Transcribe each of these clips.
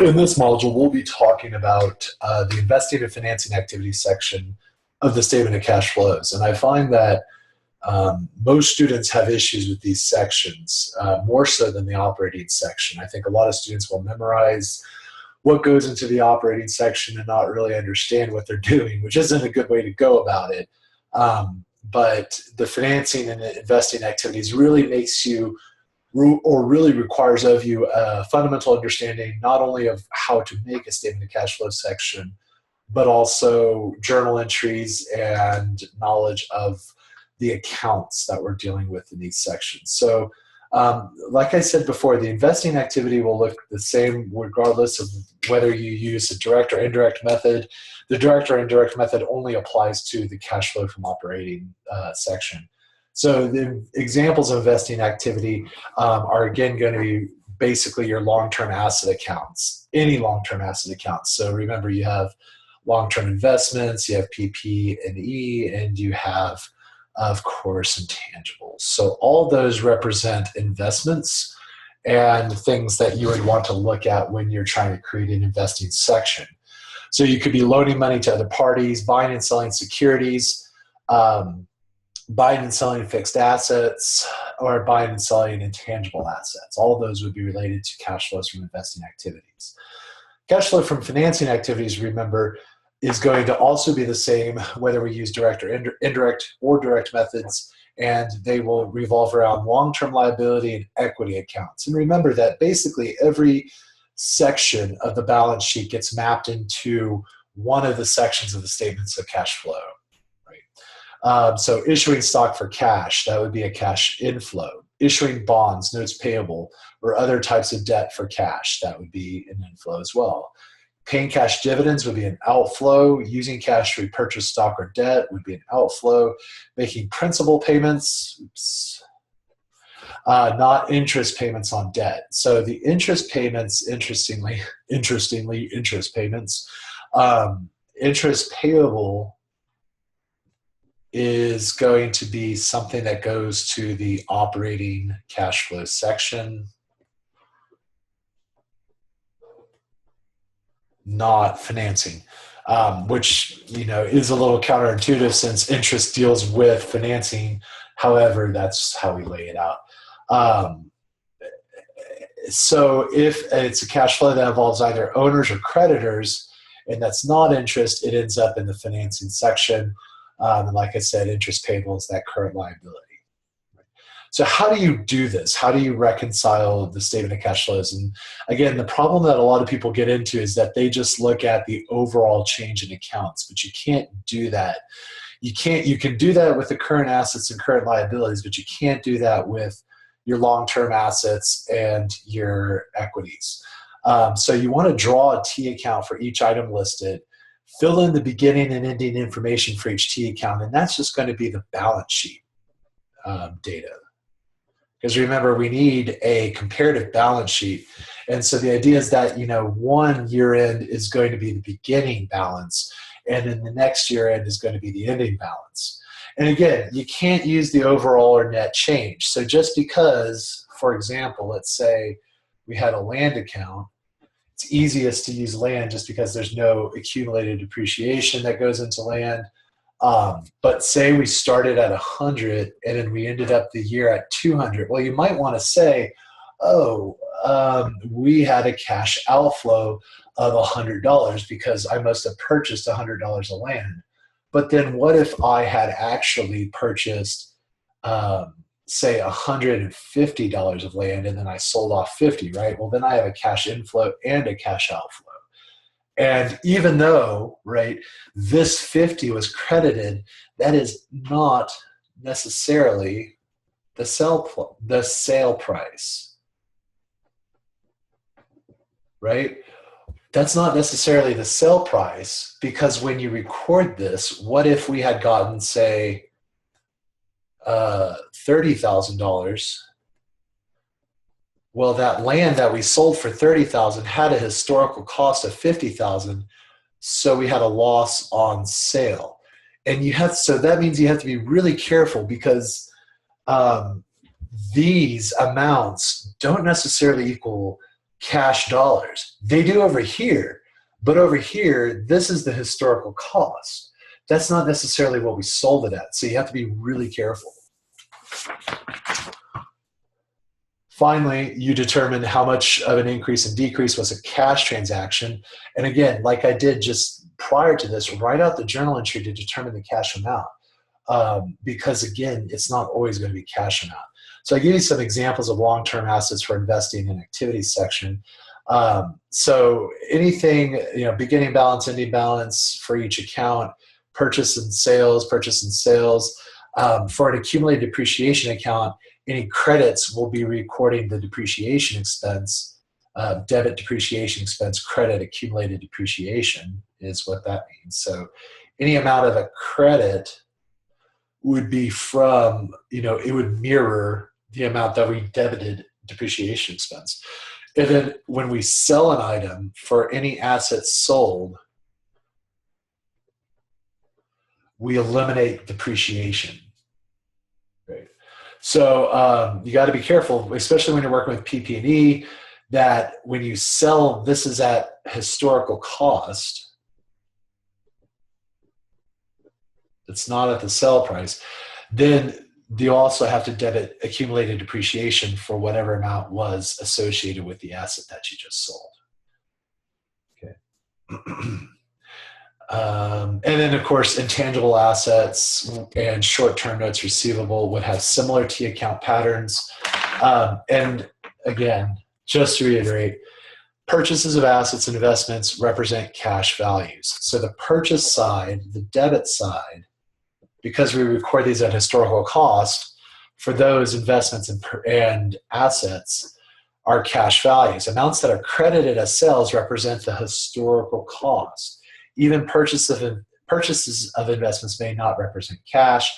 In this module, we'll be talking about the investing and financing activities section of the statement of cash flows. And I find that most students have issues with these sections, more so than the operating section. I think a lot of students will memorize what goes into the operating section and not really understand what they're doing, which isn't a good way to go about it. But the financing and investing activities really makes you, or really requires of you, a fundamental understanding not only of how to make a statement of cash flow section, but also journal entries and knowledge of the accounts that we're dealing with in these sections. So like I said before, the investing activity will look the same regardless of whether you use a direct or indirect method. The direct or indirect method only applies to the cash flow from operating section. So the examples of investing activity are again going to be basically your long-term asset accounts, any long-term asset accounts. So remember, you have long-term investments, you have PP&E, and you have, of course, intangibles. So all those represent investments and things that you would want to look at when you're trying to create an investing section. So you could be loaning money to other parties, buying and selling securities, buying and selling fixed assets, or buying and selling intangible assets. All of those would be related to cash flows from investing activities. Cash flow from financing activities, remember, is going to also be the same whether we use direct or indirect or direct methods, and they will revolve around long-term liability and equity accounts. And remember that basically every section of the balance sheet gets mapped into one of the sections of the statements of cash flow. So issuing stock for cash, that would be a cash inflow. Issuing bonds, notes payable, or other types of debt for cash, that would be an inflow as well. Paying cash dividends would be an outflow. Using cash to repurchase stock or debt would be an outflow. Making principal payments, not interest payments on debt. So the interest payments, interestingly, interest payments, interest payable is going to be something that goes to the operating cash flow section, not financing, which is a little counterintuitive since interest deals with financing. However, that's how we lay it out. So if it's a cash flow that involves either owners or creditors, and that's not interest, it ends up in the financing section. And like I said, interest payable is that current liability. So how do you do this? How do you reconcile the statement of cash flows? And again, the problem that a lot of people get into is that they just look at the overall change in accounts, but you can't do that. You can do that with the current assets and current liabilities, but you can't do that with your long-term assets and your equities. So you want to draw a T account for each item listed, fill in the beginning and ending information for each T account, and that's just going to be the balance sheet data. Because remember, we need a comparative balance sheet. And so the idea is that, one year end is going to be the beginning balance, and then the next year end is going to be the ending balance. And again, you can't use the overall or net change. So just because, for example, let's say we had a land account, it's easiest to use land just because there's no accumulated depreciation that goes into land. But say we started at 100 and then we ended up the year at 200. Well, you might want to say, we had a cash outflow of $100 because I must have purchased $100 of land. But then what if I had actually purchased, say $150 of land and then I sold off 50, right? Well, then I have a cash inflow and a cash outflow. And even though, right, this 50 was credited, that is not necessarily the sale price, right? That's not necessarily the sale price, because when you record this, what if we had gotten, say, $30,000? Well, that land that we sold for $30,000 had a historical cost of $50,000, so we had a loss on sale. And so that means you have to be really careful, because these amounts don't necessarily equal cash dollars. They do over here, but over here, this is the historical cost. That's not necessarily what we sold it at, so you have to be really careful. Finally, you determine how much of an increase and decrease was a cash transaction. And again, like I did just prior to this, write out the journal entry to determine the cash amount. Because again, it's not always going to be cash amount. So I give you some examples of long-term assets for investing in activities section. So anything, beginning balance, ending balance for each account, purchase and sales. For an accumulated depreciation account, any credits will be recording the depreciation expense, debit depreciation expense, credit accumulated depreciation is what that means. So any amount of a credit would be from, it would mirror the amount that we debited depreciation expense. And then when we sell an item for any assets sold, we eliminate depreciation. Right? So you got to be careful, especially when you're working with PP&E, that when you sell, this is at historical cost. It's not at the sell price. Then you also have to debit accumulated depreciation for whatever amount was associated with the asset that you just sold. Okay. And then, of course, intangible assets and short-term notes receivable would have similar T account patterns. And again, just to reiterate, purchases of assets and investments represent cash values. So the purchase side, the debit side, because we record these at historical cost, for those investments and assets are cash values. Amounts that are credited as sales represent the historical cost. Even purchases of investments may not represent cash,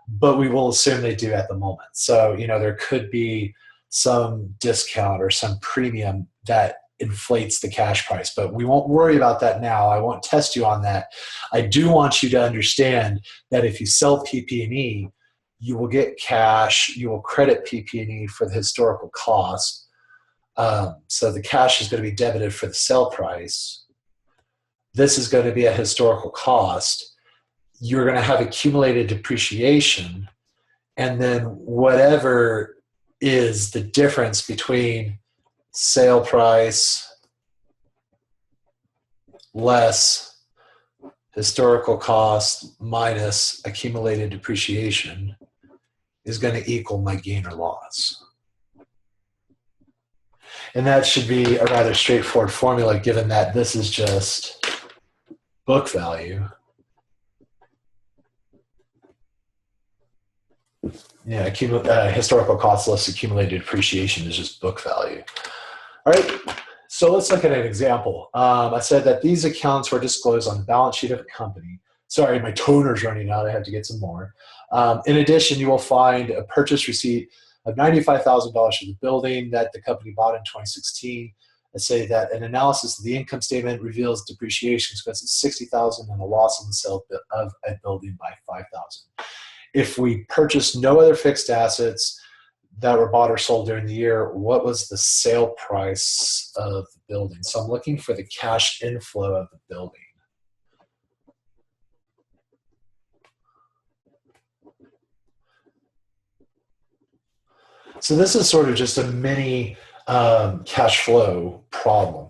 but we will assume they do at the moment. So, there could be some discount or some premium that inflates the cash price, but we won't worry about that now. I won't test you on that. I do want you to understand that if you sell PP&E, you will get cash, you will credit PP&E for the historical cost. So the cash is going to be debited for the sell price. This is going to be a historical cost. You're going to have accumulated depreciation, and then whatever is the difference between sale price less historical cost minus accumulated depreciation is going to equal my gain or loss. And that should be a rather straightforward formula, given that this is just book value. Yeah, historical cost less accumulated depreciation is just book value. All right, so let's look at an example. I said that these accounts were disclosed on the balance sheet of a company. Sorry, my toner's running out. I have to get some more. In addition, you will find a purchase receipt of $95,000 for the building that the company bought in 2016. I say that an analysis of the income statement reveals depreciation expense of $60,000 and a loss on the sale of a building by $5,000. If we purchased no other fixed assets that were bought or sold during the year, what was the sale price of the building? So I'm looking for the cash inflow of the building. So this is sort of just a mini cash flow problem.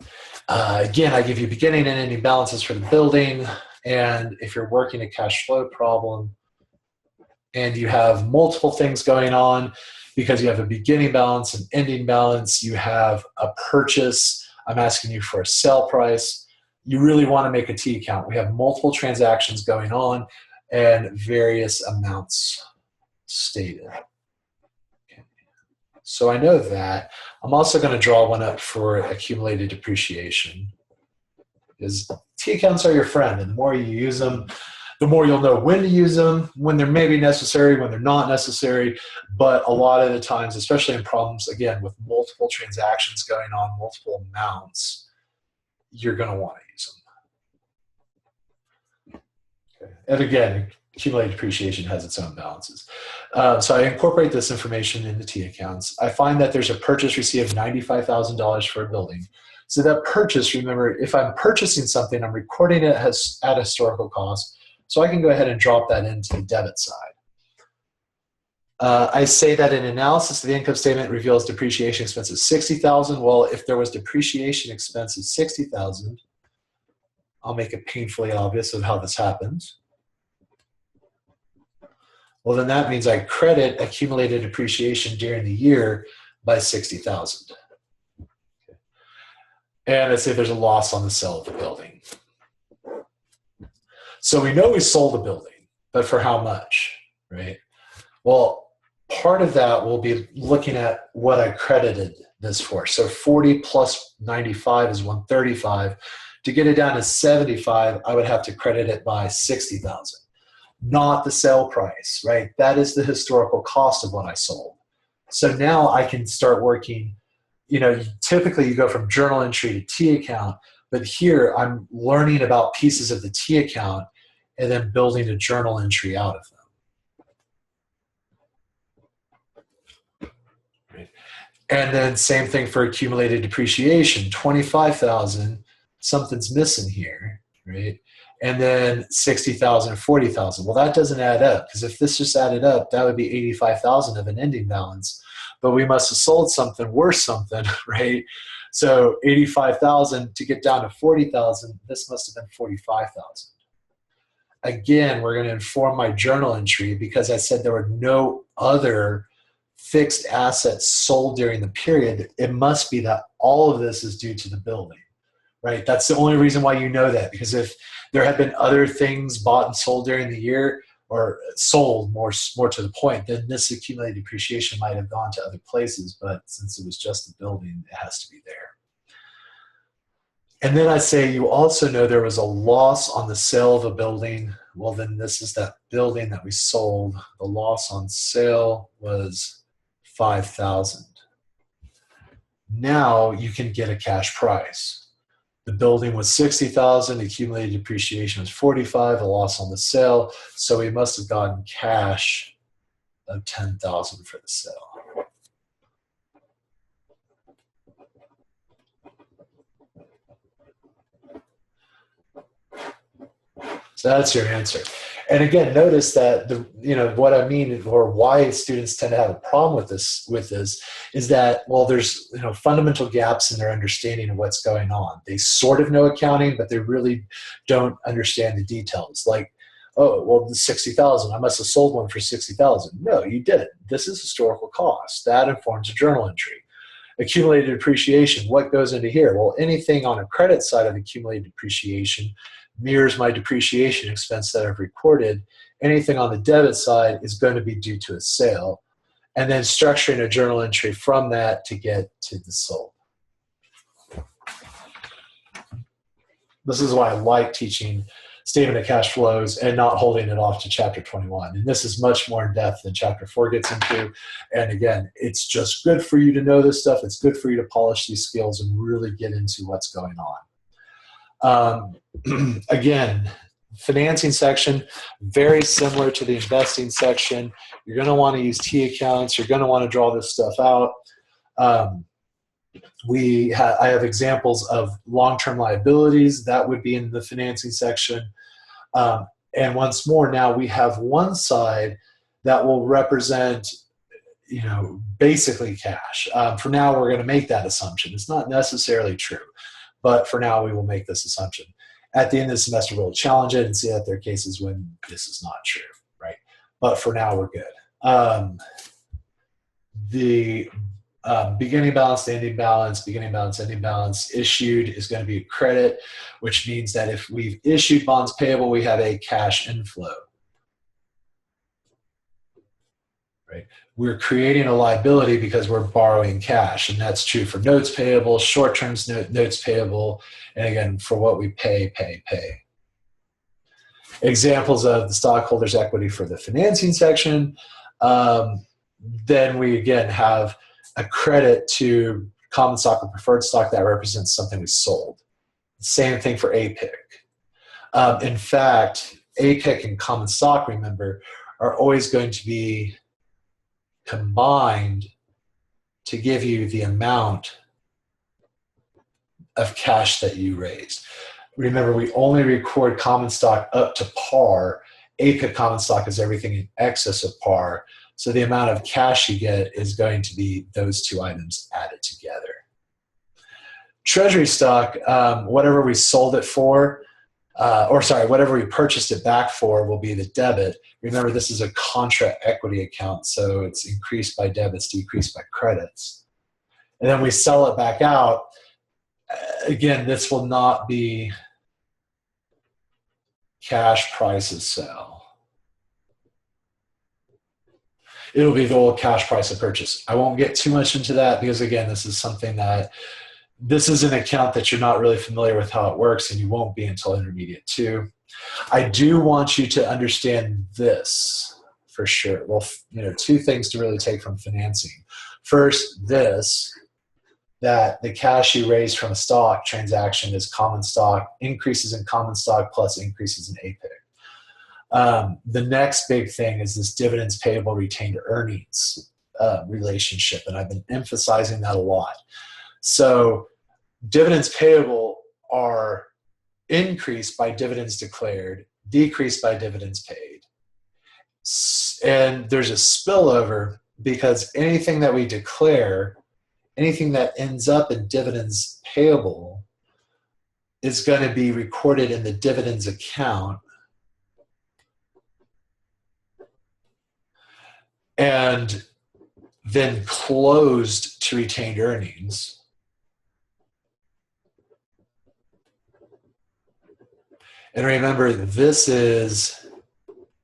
Again, I give you beginning and ending balances for the building, and if you're working a cash flow problem and you have multiple things going on, because you have a beginning balance and ending balance, you have a purchase, I'm asking you for a sell price, you really want to make a T account. We have multiple transactions going on and various amounts stated. Okay. So I know that. I'm also going to draw one up for accumulated depreciation, because T accounts are your friend, and the more you use them, the more you'll know when to use them, when they're maybe necessary, when they're not necessary. But a lot of the times, especially in problems, again, with multiple transactions going on, multiple amounts, you're going to want to use them. Okay. And again, accumulated depreciation has its own balances. So I incorporate this information into T accounts. I find that there's a purchase receipt of $95,000 for a building. So that purchase, remember, if I'm purchasing something, I'm recording it as at historical cost. So I can go ahead and drop that into the debit side. I say that an analysis of the income statement reveals depreciation expense of $60,000. Well, if there was depreciation expense of $60,000, I'll make it painfully obvious of how this happens. Well, then that means I credit accumulated depreciation during the year by $60,000. And let's say there's a loss on the sale of the building. So we know we sold the building, but for how much, right? Well, part of that will be looking at what I credited this for. So 40 plus 95 is 135. To get it down to 75, I would have to credit it by 60,000, not the sale price, right? That is the historical cost of what I sold. So now I can start working, typically you go from journal entry to T account, but here I'm learning about pieces of the T account and then building a journal entry out of them. Right? And then same thing for accumulated depreciation, 25,000, something's missing here, right? And then 60,000, 40,000. Well, that doesn't add up, because if this just added up, that would be 85,000 of an ending balance. But we must have sold something worth something, right? So 85,000 to get down to 40,000, this must have been 45,000. Again, we're going to inform my journal entry because I said there were no other fixed assets sold during the period. It must be that all of this is due to the building, right? That's the only reason why you know that, because if there had been other things bought and sold during the year, or sold more to the point, then this accumulated depreciation might have gone to other places, but since it was just the building, it has to be there. And then I say you also know there was a loss on the sale of a building. Well, then this is that building that we sold. The loss on sale was 5,000. Now you can get a cash price. The building was 60,000, accumulated depreciation was 45, a loss on the sale. So we must have gotten cash of 10,000 for the sale. So that's your answer. And again, notice that what I mean, or why students tend to have a problem with this is that, well, there's fundamental gaps in their understanding of what's going on. They sort of know accounting, but they really don't understand the details. Like, oh, well, the 60,000, I must have sold one for 60,000. No, you didn't. This is historical cost. That informs a journal entry. Accumulated depreciation, what goes into here? Well, anything on a credit side of accumulated depreciation mirrors my depreciation expense that I've recorded. Anything on the debit side is going to be due to a sale, and then structuring a journal entry from that to get to the sold. This is why I like teaching statement of cash flows and not holding it off to chapter 21. And this is much more in depth than chapter 4 gets into. And again, it's just good for you to know this stuff. It's good for you to polish these skills and really get into what's going on. Again, financing section, very similar to the investing section. You're going to want to use T accounts. You're going to want to draw this stuff out. I have examples of long-term liabilities. That would be in the financing section. And once more, now we have one side that will represent, basically cash. For now, we're going to make that assumption. It's not necessarily true. But for now, we will make this assumption. At the end of the semester, we'll challenge it and see that there are cases when this is not true, right? But for now, we're good. The beginning balance, the ending balance, beginning balance, ending balance issued is going to be a credit, which means that if we've issued bonds payable, we have a cash inflow. Right? We're creating a liability because we're borrowing cash, and that's true for notes payable, short-term notes payable, and again, for what we pay. Examples of the stockholders' equity for the financing section. Then we again have a credit to common stock or preferred stock that represents something we sold. Same thing for APIC. In fact, APIC and common stock, remember, are always going to be combined to give you the amount of cash that you raised. Remember, we only record common stock up to par. APIC common stock is everything in excess of par. So the amount of cash you get is going to be those two items added together. Treasury stock, whatever we sold it for, whatever we purchased it back for will be the debit. Remember, this is a contra equity account, so it's increased by debits, decreased by credits. And then we sell it back out. Again, this will not be cash price of sale. It'll be the old cash price of purchase. I won't get too much into that because, again, this is an account that you're not really familiar with how it works, and you won't be until intermediate 2. I do want you to understand this for sure. Well, two things to really take from financing. First, that the cash you raise from a stock transaction is common stock, increases in common stock plus increases in APIC. The next big thing is this dividends payable retained earnings relationship, and I've been emphasizing that a lot. So dividends payable are increased by dividends declared, decreased by dividends paid. And there's a spillover because anything that we declare, anything that ends up in dividends payable is going to be recorded in the dividends account and then closed to retained earnings. And remember, this is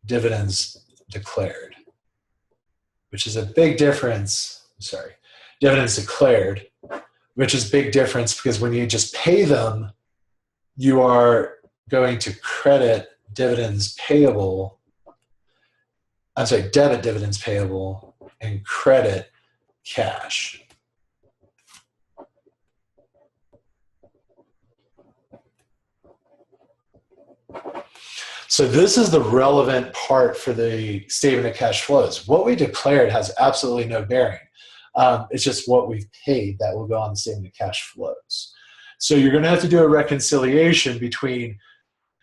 dividends declared, which is a big difference. Dividends declared, which is a big difference because when you just pay them, you are going to credit dividends payable. Debit dividends payable and credit cash. So this is the relevant part for the statement of cash flows. What we declared has absolutely no bearing. It's just what we've paid that will go on the statement of cash flows. So you're going to have to do a reconciliation between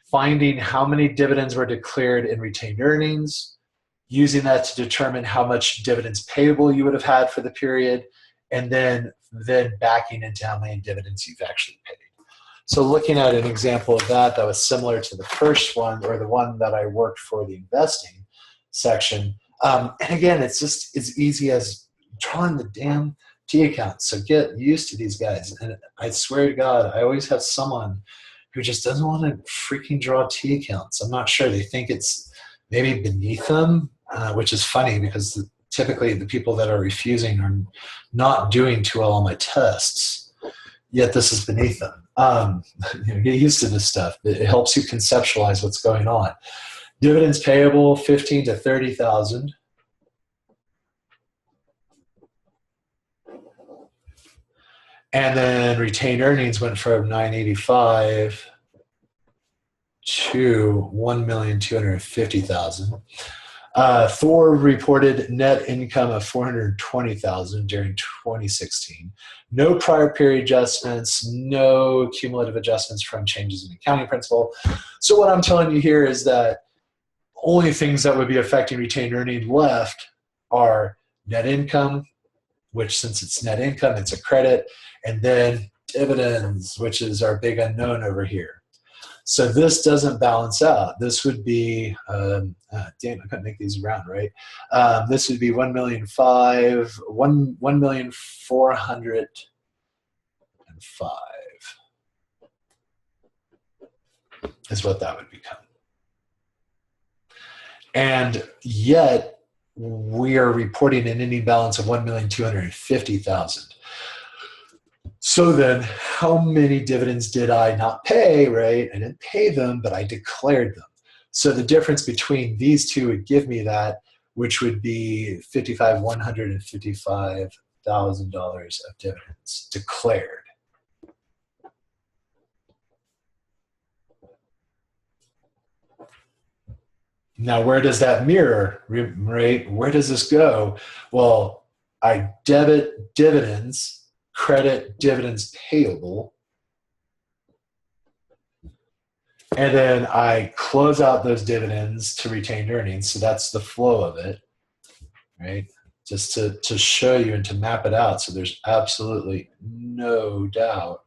finding how many dividends were declared in retained earnings, using that to determine how much dividends payable you would have had for the period, and then backing into how many dividends you've actually paid. So looking at an example of that was similar to the first one, or the one that I worked for the investing section. And again, it's just as easy as drawing the damn T account. So get used to these guys. And I swear to God, I always have someone who just doesn't want to freaking draw T accounts. I'm not sure. They think it's maybe beneath them, which is funny because typically the people that are refusing are not doing too well on my tests, yet this is beneath them. Get used to this stuff. It helps you conceptualize what's going on. Dividends payable, 15 to 30,000. And then retained earnings went from 985 to 1,250,000. Thor reported net income of 420,000 during 2016. No prior period adjustments, no cumulative adjustments from changes in accounting principle. So what I'm telling you here is that only things that would be affecting retained earnings left are net income, which since it's net income, it's a credit, and then dividends, which is our big unknown over here. So this doesn't balance out. This would be, damn, I couldn't make these round, right? This would be 1,405 is what that would become. And yet we are reporting an ending balance of 1,250,000. So then how many dividends did I not pay, right? I didn't pay them, but I declared them. So the difference between these two would give me that, which would be $155,000 of dividends declared. Now, where does that mirror, right? Where does this go? Well, I debit dividends, credit dividends payable, and then I close out those dividends to retained earnings. So that's the flow of it, right? Just to show you and to map it out so there's absolutely no doubt.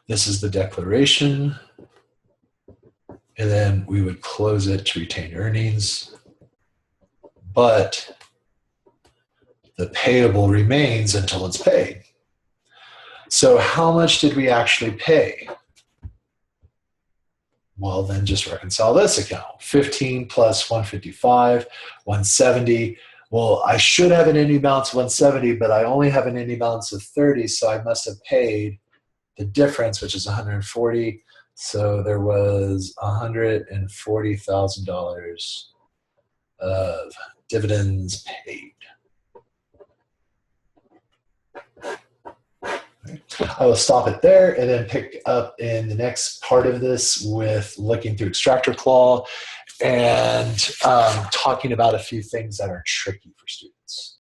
This is the declaration. And then we would close it to retained earnings. But the payable remains until it's paid. So how much did we actually pay? Well, then just reconcile this account. 15 plus 155, 170. Well, I should have an ending balance of 170, but I only have an ending balance of 30, so I must have paid the difference, which is 140. So there was $140,000 of dividends paid. I will stop it there and then pick up in the next part of this with looking through extractor claw and talking about a few things that are tricky for students.